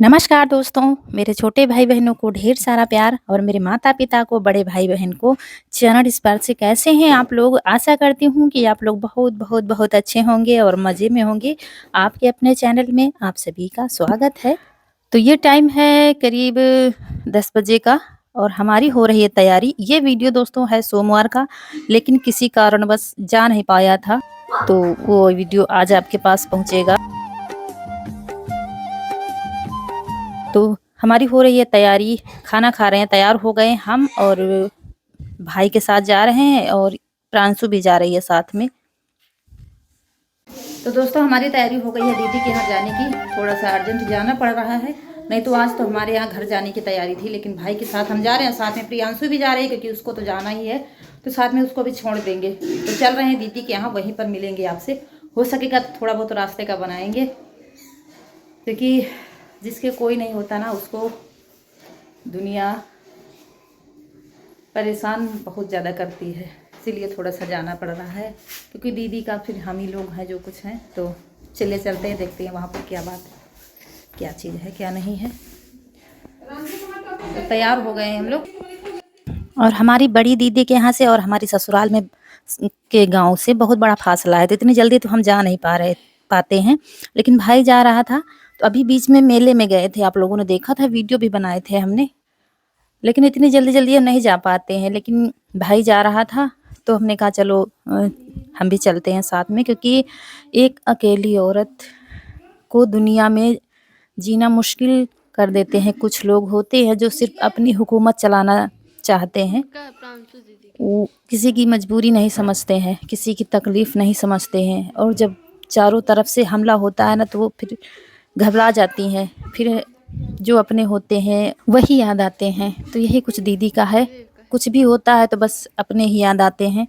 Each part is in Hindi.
नमस्कार दोस्तों, मेरे छोटे भाई-बहनों को ढेर सारा प्यार और मेरे माता-पिता को, बड़े भाई-बहन को चरण स्पर्श से कैसे हैं आप लोग? आशा करती हूँ कि आप लोग बहुत अच्छे होंगे और मज़े में होंगे। आपके अपने चैनल में आप सभी का स्वागत है। तो ये टाइम है करीब 10 बजे का और हमारी हो रही है तैयारी। ये वीडियो दोस्तों है सोमवार का, लेकिन किसी कारणवश जा नहीं पाया था, तो वो वीडियो आज आपके पास पहुँचेगा। तो हमारी हो रही है तैयारी, खाना खा रहे हैं, तैयार हो गए हम और भाई के साथ जा रहे हैं और प्रांशु भी जा रही है साथ में। तो दोस्तों हमारी तैयारी हो गई है दीदी के यहाँ जाने की। थोड़ा सा अर्जेंट जाना पड़ रहा है, नहीं तो आज तो हमारे यहाँ घर जाने की तैयारी थी, लेकिन भाई के साथ हम जा रहे हैं। साथ में प्रियांशु भी जा रही है क्योंकि उसको तो जाना ही है, तो साथ में उसको भी छोड़ देंगे। तो चल रहे हैं दीदी के यहाँ, वहीं पर मिलेंगे आपसे। हो सकेगा तो थोड़ा बहुत रास्ते का बनाएंगे, क्योंकि जिसके कोई नहीं होता ना, उसको दुनिया परेशान बहुत ज़्यादा करती है। इसीलिए थोड़ा सा जाना पड़ रहा है, क्योंकि दीदी का फिर हम ही लोग हैं जो कुछ हैं। तो चले चलते हैं, देखते हैं वहाँ पर क्या बात है, क्या चीज़ है क्या नहीं है। तो तैयार हो गए हैं हम लोग। और हमारी बड़ी दीदी के यहाँ से और हमारी ससुराल में के गांव से बहुत बड़ा फासला है, तो इतनी जल्दी तो हम जा नहीं पाते हैं। लेकिन भाई जा रहा था, तो अभी बीच में मेले में गए थे, आप लोगों ने देखा था, वीडियो भी बनाए थे हमने। लेकिन इतनी जल्दी हम नहीं जा पाते हैं, लेकिन भाई जा रहा था तो हमने कहा चलो हम भी चलते हैं साथ में, क्योंकि एक अकेली औरत को दुनिया में जीना मुश्किल कर देते हैं। कुछ लोग होते हैं जो सिर्फ अपनी हुकूमत चलाना चाहते हैं, वो किसी की मजबूरी नहीं समझते हैं, किसी की तकलीफ़ नहीं समझते हैं। और जब चारों तरफ से हमला होता है ना, तो वो फिर घबरा जाती हैं, फिर जो अपने होते हैं वही याद आते हैं। तो यही कुछ दीदी का है, कुछ भी होता है तो बस अपने ही याद आते हैं।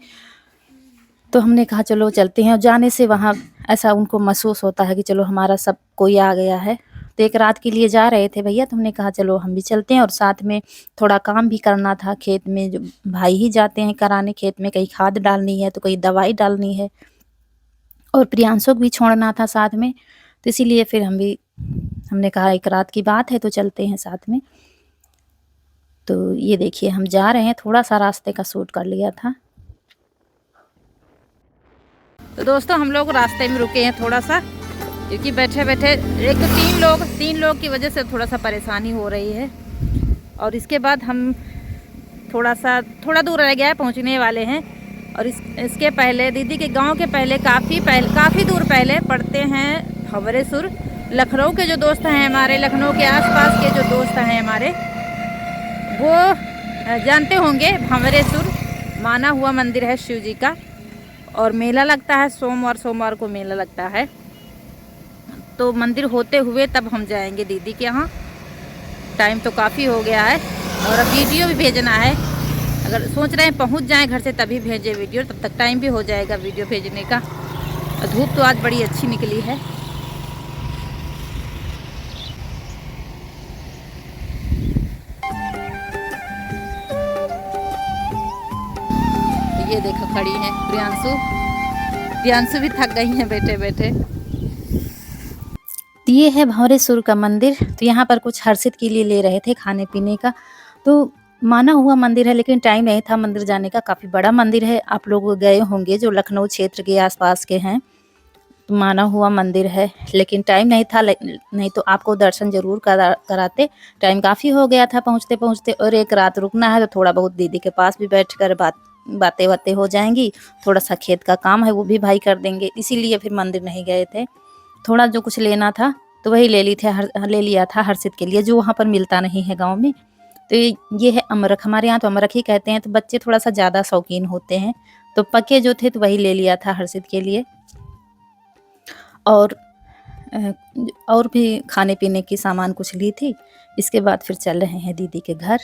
तो हमने कहा चलो चलते हैं, और जाने से वहाँ ऐसा उनको महसूस होता है कि चलो हमारा सब कोई आ गया है। तो एक रात के लिए जा रहे थे भैया, तो हमने कहा चलो हम भी चलते हैं। और साथ में थोड़ा काम भी करना था खेत में, जो भाई ही जाते हैं कराने खेत में, कहीं खाद डालनी है तो कहीं दवाई डालनी है, और प्रियांशु को भी छोड़ना था साथ में। तो इसीलिए फिर हमने कहा एक रात की बात है तो चलते हैं साथ में। तो ये देखिए हम जा रहे हैं, थोड़ा सा रास्ते का शूट कर लिया था। तो दोस्तों हम लोग रास्ते में रुके हैं थोड़ा सा, क्योंकि बैठे बैठे एक तो तीन लोग की वजह से थोड़ा सा परेशानी हो रही है। और इसके बाद हम थोड़ा दूर रह गया है, पहुंचने वाले हैं। और इसके पहले दीदी के गांव के पहले काफ़ी दूर पहले पड़ते हैं भंवरेश्वर। लखनऊ के जो दोस्त हैं हमारे, लखनऊ के आसपास के जो दोस्त हैं हमारे, वो जानते होंगे भंवरेश्वर माना हुआ मंदिर है शिव जी का। और मेला लगता है सोमवार को मेला लगता है। तो मंदिर होते हुए तब हम जाएंगे दीदी के यहाँ। टाइम तो काफ़ी हो गया है, और अब वीडियो भी भेजना है। अगर सोच रहे हैं पहुँच जाएं घर से तभी भेजें वीडियो, तब तक टाइम भी हो जाएगा वीडियो भेजने का। और धूप तो आज बड़ी अच्छी निकली है। ये देखो खड़ी हैं प्रियांशु भी थक गई हैं बैठे बैठे। ये है भंवरेश्वर का मंदिर। तो यहाँ पर कुछ हर्षित के लिए ले रहे थे खाने पीने का। तो माना हुआ मंदिर है, लेकिन टाइम नहीं था मंदिर जाने का। काफ़ी बड़ा मंदिर है, आप लोग गए होंगे जो लखनऊ क्षेत्र के आसपास के हैं। तो माना हुआ मंदिर है, लेकिन टाइम नहीं था, नहीं तो आपको दर्शन जरूर कराते। टाइम काफ़ी हो गया था पहुँचते पहुँचते, और एक रात रुकना है, तो थोड़ा बहुत दीदी के पास भी बैठ कर बातें हो जाएंगी। थोड़ा सा खेत का काम है वो भी भाई कर देंगे, इसीलिए फिर मंदिर नहीं गए थे। थोड़ा जो कुछ लेना था तो वही ले लिया था हर्षित के लिए, जो वहाँ पर मिलता नहीं है गाँव में। तो ये है अमरख, हमारे यहाँ तो अमरख ही कहते हैं। तो बच्चे थोड़ा सा ज़्यादा शौकीन होते हैं, तो पके जो थे तो वही ले लिया था हर्षित के लिए। और और भी खाने पीने की सामान कुछ ली थी। इसके बाद फिर चल रहे हैं दीदी के घर।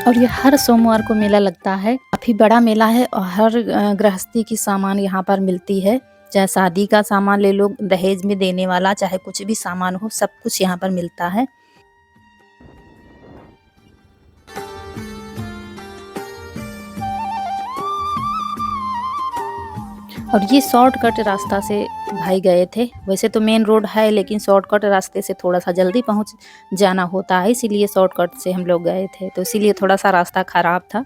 और ये हर सोमवार को मेला लगता है, काफ़ी बड़ा मेला है। और हर गृहस्थी की सामान यहाँ पर मिलती है, चाहे शादी का सामान ले लो, दहेज में देने वाला, चाहे कुछ भी सामान हो, सब कुछ यहाँ पर मिलता है। और ये शॉर्टकट रास्ता से भाई गए थे। वैसे तो मेन रोड है, लेकिन शॉर्टकट रास्ते से थोड़ा-सा जल्दी पहुँच जाना होता है, इसीलिए शॉर्टकट से हम लोग गए थे। तो इसीलिए थोड़ा-सा रास्ता ख़राब था।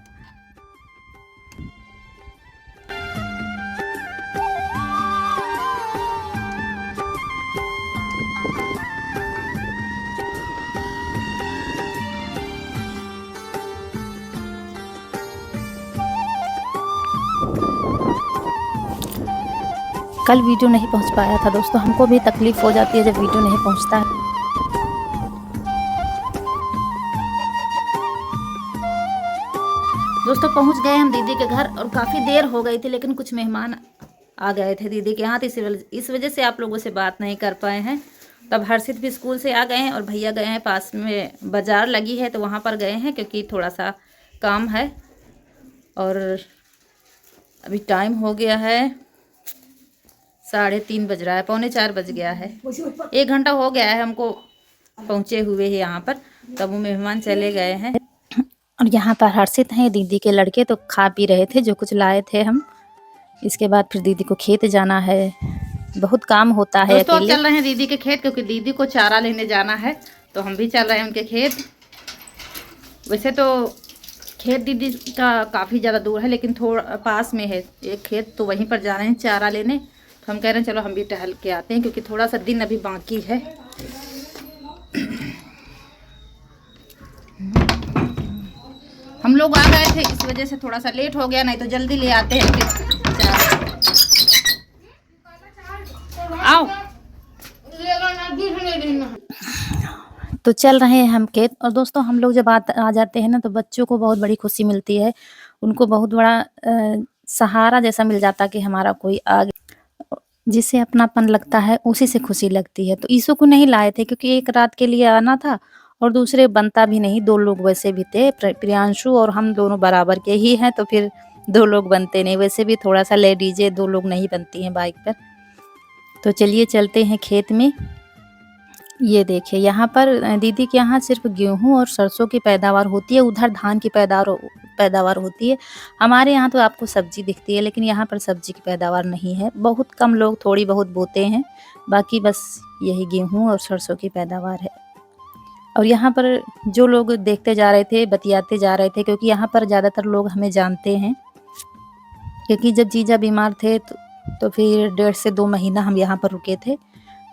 कल वीडियो नहीं पहुँच पाया था दोस्तों, हमको भी तकलीफ़ हो जाती है जब वीडियो नहीं पहुँचता है। दोस्तों पहुँच गए हम दीदी के घर और काफ़ी देर हो गई थी, लेकिन कुछ मेहमान आ गए थे दीदी के यहाँ, तो इस वजह से आप लोगों से बात नहीं कर पाए हैं। तब हर्षित भी स्कूल से आ गए हैं और भैया गए हैं, पास में बाज़ार लगी है तो वहाँ पर गए हैं, क्योंकि थोड़ा सा काम है। और अभी टाइम हो गया है 3:30 बज रहा है, 3:45 बज गया है। 1 घंटा हो गया है हमको पहुँचे हुए हैं यहाँ पर, तब वो मेहमान चले गए हैं। और यहाँ पर हर्षित हैं दीदी के लड़के, तो खा पी रहे थे जो कुछ लाए थे हम। इसके बाद फिर दीदी को खेत जाना है, बहुत काम होता है अकेले। चल रहे हैं दीदी के खेत, क्योंकि दीदी को चारा लेने जाना है, तो हम भी चल रहे हैं उनके खेत। वैसे तो खेत दीदी का काफ़ी ज़्यादा दूर है, लेकिन थोड़ा पास में है एक खेत, तो वहीं पर जा रहे हैं चारा लेने। तो हम कह रहे हैं चलो हम भी टहल के आते हैं, क्योंकि थोड़ा सा दिन अभी बाकी है। हम लोग आ गए थे, इस वजह से थोड़ा सा लेट हो गया, नहीं तो जल्दी ले आते हैं फिर। आओ तो चल रहे हैं हम खेत। और दोस्तों हम लोग जब आ जाते हैं ना, तो बच्चों को बहुत बड़ी खुशी मिलती है, उनको बहुत बड़ा सहारा जैसा मिल जाता है कि हमारा कोई आ गया, जिससे अपनापन लगता है, उसी से खुशी लगती है। तो ईसु को नहीं लाए थे, क्योंकि एक रात के लिए आना था और दूसरे बनता भी नहीं, 2 लोग वैसे भी थे, प्रियांशु और हम दोनों बराबर के ही हैं, तो फिर 2 लोग बनते नहीं। वैसे भी थोड़ा सा लेडीजें 2 लोग नहीं बनती हैं बाइक पर। तो चलिए चलते हैं खेत में। ये देखिए यहाँ पर दीदी के यहाँ सिर्फ गेहूँ और सरसों की पैदावार होती है, उधर धान की पैदावार होती है। हमारे यहाँ तो आपको सब्जी दिखती है, लेकिन यहाँ पर सब्जी की पैदावार नहीं है। बहुत कम लोग थोड़ी बहुत बोते हैं, बाकी बस यही गेहूँ और सरसों की पैदावार है। और यहाँ पर जो लोग देखते जा रहे थे, बतियाते जा रहे थे, क्योंकि यहाँ पर ज़्यादातर लोग हमें जानते हैं, क्योंकि जब जीजा बीमार थे तो फिर 1.5 से 2 महीना हम यहाँ पर रुके थे,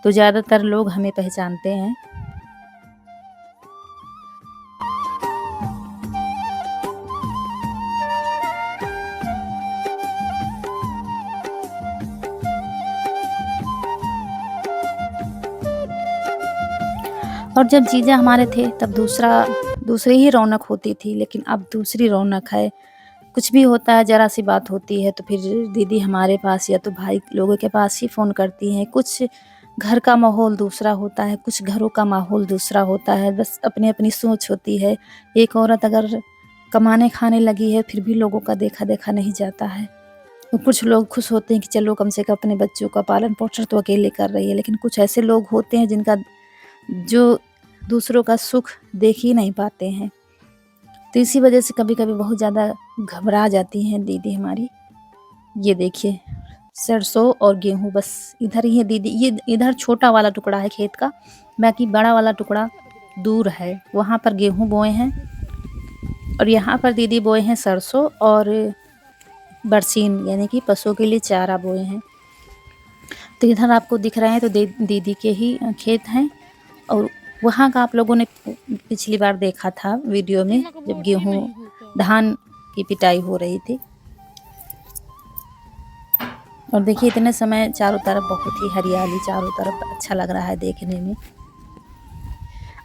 तो ज़्यादातर लोग हमें पहचानते हैं। और जब जीजा हमारे थे तब दूसरी ही रौनक होती थी, लेकिन अब दूसरी रौनक है। कुछ भी होता है, ज़रा सी बात होती है तो फिर दीदी हमारे पास या तो भाई लोगों के पास ही फ़ोन करती हैं। कुछ घर का माहौल दूसरा होता है, कुछ घरों का माहौल दूसरा होता है, बस अपनी-अपनी सोच होती है। एक औरत अगर कमाने खाने लगी है, फिर भी लोगों का देखा-देखा नहीं जाता है। तो कुछ लोग खुश होते हैं कि चलो कम से कम अपने बच्चों का पालन-पोषण तो अकेले कर रही है, लेकिन कुछ ऐसे लोग होते हैं जिनका जो दूसरों का सुख देख ही नहीं पाते हैं। तो इसी वजह से कभी-कभी बहुत ज़्यादा घबरा जाती हैं दीदी हमारी। ये देखिए सरसों और गेहूँ बस इधर ही है दीदी, ये इधर छोटा वाला टुकड़ा है खेत का, बाकी बड़ा वाला टुकड़ा दूर है, वहाँ पर गेहूँ बोए हैं और यहाँ पर दीदी बोए हैं सरसों और बरसीन, यानी कि पशुओं के लिए चारा बोए हैं। तो इधर आपको दिख रहे हैं तो दीदी के ही खेत हैं, और वहाँ का आप लोगों ने पिछली बार देखा था वीडियो में, जब गेहूँ धान की पिटाई हो रही थी। और देखिए इतने समय चारों तरफ बहुत ही हरियाली, चारों तरफ अच्छा लग रहा है देखने में।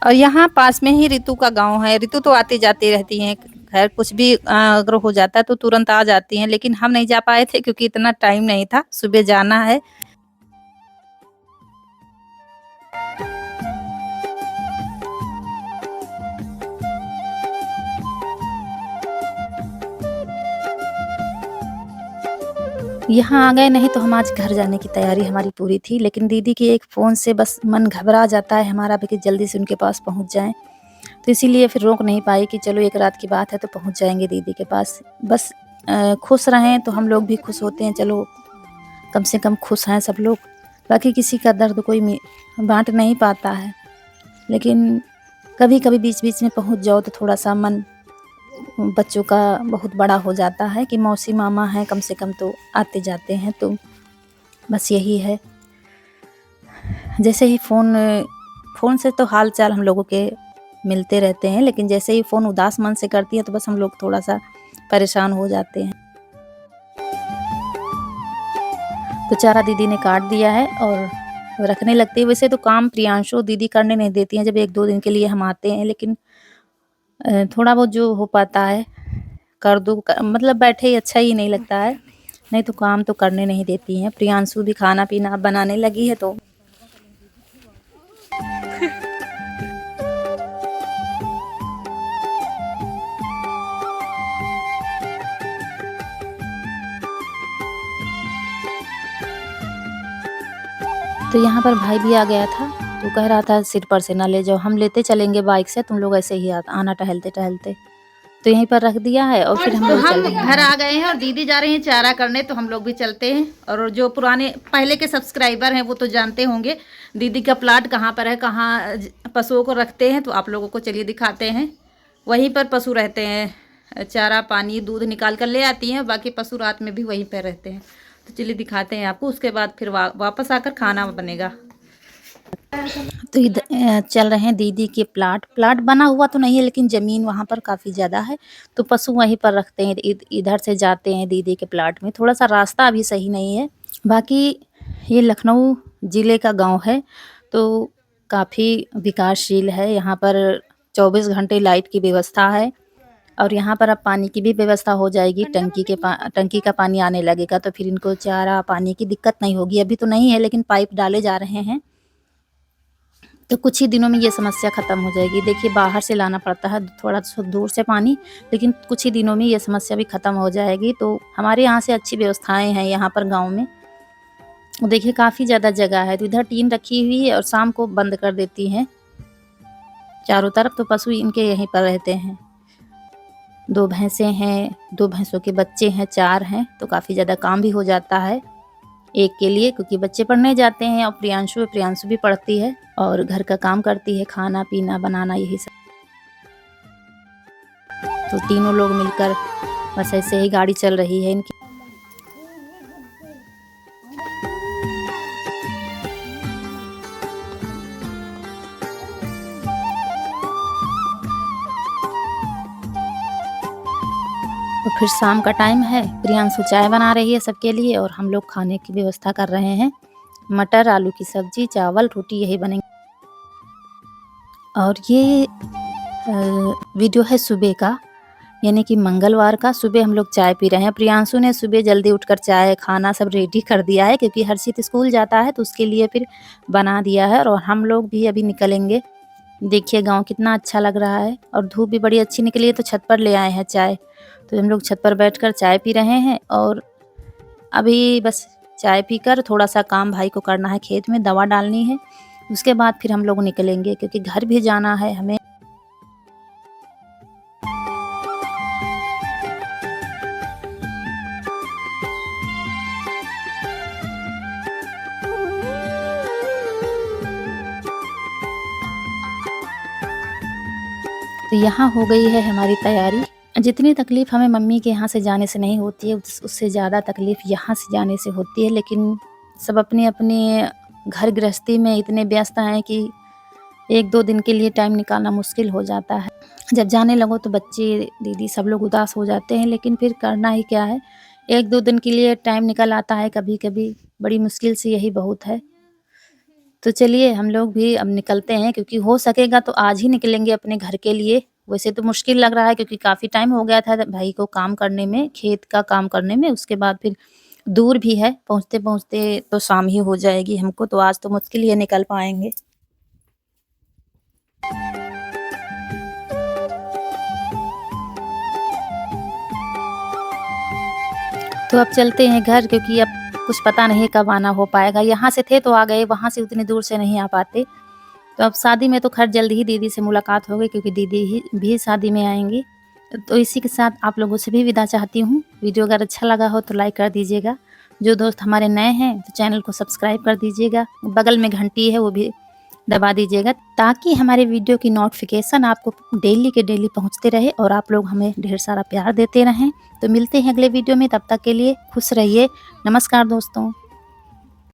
और यहाँ पास में ही रितु का गांव है, रितु तो आती जाती रहती हैं, खैर कुछ भी अगर हो जाता है तो तुरंत आ जाती हैं, लेकिन हम नहीं जा पाए थे क्योंकि इतना टाइम नहीं था, सुबह जाना है। यहाँ आ गए, नहीं तो हम आज घर जाने की तैयारी हमारी पूरी थी, लेकिन दीदी के एक फ़ोन से बस मन घबरा जाता है हमारा भी कि जल्दी से उनके पास पहुँच जाएँ। तो इसीलिए फिर रोक नहीं पाई कि चलो एक रात की बात है तो पहुँच जाएँगे दीदी के पास। बस खुश रहें तो हम लोग भी खुश होते हैं, चलो कम से कम खुश हैं सब लोग। बाकी किसी का दर्द कोई बाँट नहीं पाता है, लेकिन कभी-कभी बीच-बीच में पहुँच जाओ तो थोड़ा-सा मन बच्चों का बहुत बड़ा हो जाता है कि मौसी मामा हैं, कम से कम तो आते-जाते हैं, तो बस यही है। जैसे ही फ़ोन से तो हाल-चाल हम लोगों के मिलते रहते हैं, लेकिन जैसे ही फ़ोन उदास मन से करती है तो बस हम लोग थोड़ा-सा परेशान हो जाते हैं। तो चारा दीदी ने काट दिया है और रखने लगती है। वैसे तो काम प्रियांशु दीदी करने नहीं देती हैं जब 1-2 दिन के लिए हम आते हैं, लेकिन थोड़ा बहुत जो हो पाता है कर दो, मतलब बैठे ही अच्छा ही नहीं लगता है, नहीं तो काम तो करने नहीं देती हैं। प्रियांशु भी खाना-पीना बनाने लगी है तो यहाँ पर भाई भी आ गया था, तो कह रहा था सिर पर से ना ले जाओ, हम लेते चलेंगे बाइक से, तुम लोग ऐसे ही आना टहलते-टहलते। तो यहीं पर रख दिया है और फिर हम लोग चल रहे हैं। घर आ गए हैं और दीदी जा रही हैं चारा करने, तो हम लोग भी चलते हैं। और जो पुराने पहले के सब्सक्राइबर हैं वो तो जानते होंगे दीदी का प्लाट कहाँ पर है, कहाँ पशुओं को रखते हैं, तो आप लोगों को चलिए दिखाते हैं। वहीं पर पशु रहते हैं, चारा पानी दूध निकाल कर ले आती हैं, बाकी पशु रात में भी वहीं पर रहते हैं। तो चलिए दिखाते हैं आपको, उसके बाद फिर वापस आकर खाना बनेगा। तो इधर चल रहे हैं दीदी के प्लाट बना हुआ तो नहीं है, लेकिन ज़मीन वहाँ पर काफ़ी ज़्यादा है, तो पशु वहीं पर रखते हैं। इधर से जाते हैं दीदी के प्लाट में, थोड़ा-सा रास्ता अभी सही नहीं है। बाकी ये लखनऊ ज़िले का गाँव है, तो काफ़ी विकासशील है। यहाँ पर 24 घंटे लाइट की व्यवस्था है और यहाँ पर अब पानी की भी व्यवस्था हो जाएगी। टंकी का पानी आने लगेगा, तो फिर इनको चारा पानी की दिक्कत नहीं होगी। अभी तो नहीं है, लेकिन पाइप डाले जा रहे हैं, तो कुछ ही दिनों में ये समस्या ख़त्म हो जाएगी। देखिए बाहर से लाना पड़ता है थोड़ा दूर से पानी, लेकिन कुछ ही दिनों में ये समस्या भी ख़त्म हो जाएगी। तो हमारे यहाँ से अच्छी व्यवस्थाएं हैं यहाँ पर गांव में। देखिए काफ़ी ज़्यादा जगह है, तो इधर टीन रखी हुई है और शाम को बंद कर देती हैं चारों तरफ, तो पशु इनके यहीं पर रहते हैं। 2 भैंसें हैं, 2 भैंसों के बच्चे हैं, 4 हैं, तो काफ़ी ज़्यादा काम भी हो जाता है एक के लिए, क्योंकि बच्चे पढ़ने जाते हैं और प्रियांशु भी पढ़ती है और घर का काम करती है, खाना पीना बनाना यही सब। तो तीनों लोग मिलकर बस ऐसे ही गाड़ी चल रही है इनकी। तो फिर शाम का टाइम है, प्रियांशु चाय बना रही है सबके लिए और हम लोग खाने की व्यवस्था कर रहे हैं। मटर आलू की सब्जी, चावल, रोटी यही बनेंगे। और ये वीडियो है सुबह का, यानी कि मंगलवार का। सुबह हम लोग चाय पी रहे हैं। प्रियांशु ने सुबह जल्दी उठकर चाय खाना सब रेडी कर दिया है, क्योंकि हर्षित स्कूल जाता है तो उसके लिए फिर बना दिया है। और हम लोग भी अभी निकलेंगे। देखिए गांव कितना अच्छा लग रहा है और धूप भी बड़ी अच्छी निकली है, तो छत पर ले आए हैं चाय। तो हम लोग छत पर बैठकर चाय पी रहे हैं और अभी बस चाय पीकर थोड़ा-सा काम भाई को करना है, खेत में दवा डालनी है। उसके बाद फिर हम लोग निकलेंगे, क्योंकि घर भी जाना है हमें। तो यहाँ हो गई है हमारी तैयारी। जितनी तकलीफ़ हमें मम्मी के यहाँ से जाने से नहीं होती है, उससे ज़्यादा तकलीफ़ यहाँ से जाने से होती है। लेकिन सब अपने-अपने घर गृहस्थी में इतने व्यस्त हैं कि 1-2 दिन के लिए टाइम निकालना मुश्किल हो जाता है। जब जाने लगो तो बच्चे, दीदी सब लोग उदास हो जाते हैं, लेकिन फिर करना ही क्या है। 1-2 दिन के लिए टाइम निकल आता है कभी-कभी, बड़ी मुश्किल से यही बहुत है। तो चलिए हम लोग भी अब निकलते हैं, क्योंकि हो सकेगा तो आज ही निकलेंगे अपने घर के लिए। वैसे तो मुश्किल लग रहा है, क्योंकि काफ़ी टाइम हो गया था भाई को काम करने में, खेत का काम करने में। उसके बाद फिर दूर भी है, पहुँचते-पहुँचते तो शाम ही हो जाएगी हमको, तो आज तो मुश्किल ही है निकल पाएँगे। तो अब चलते हैं घर, क्योंकि अब कुछ पता नहीं कब आना हो पाएगा। यहाँ से थे तो आ गए, वहाँ से उतनी दूर से नहीं आ पाते। तो अब शादी में तो खैर जल्दी ही दीदी से मुलाकात हो गई, क्योंकि दीदी ही भी शादी में आएँगी। तो इसी के साथ आप लोगों से भी विदा चाहती हूँ। वीडियो अगर अच्छा लगा हो तो लाइक कर दीजिएगा। जो दोस्त हमारे नए हैं तो चैनल को सब्सक्राइब कर दीजिएगा, बगल में घंटी है वो भी दबा दीजिएगा, ताकि हमारे वीडियो की नोटिफिकेशन आपको डेली के डेली पहुंचते रहे और आप लोग हमें ढेर सारा प्यार देते रहें। तो मिलते हैं अगले वीडियो में, तब तक के लिए खुश रहिए। नमस्कार दोस्तों।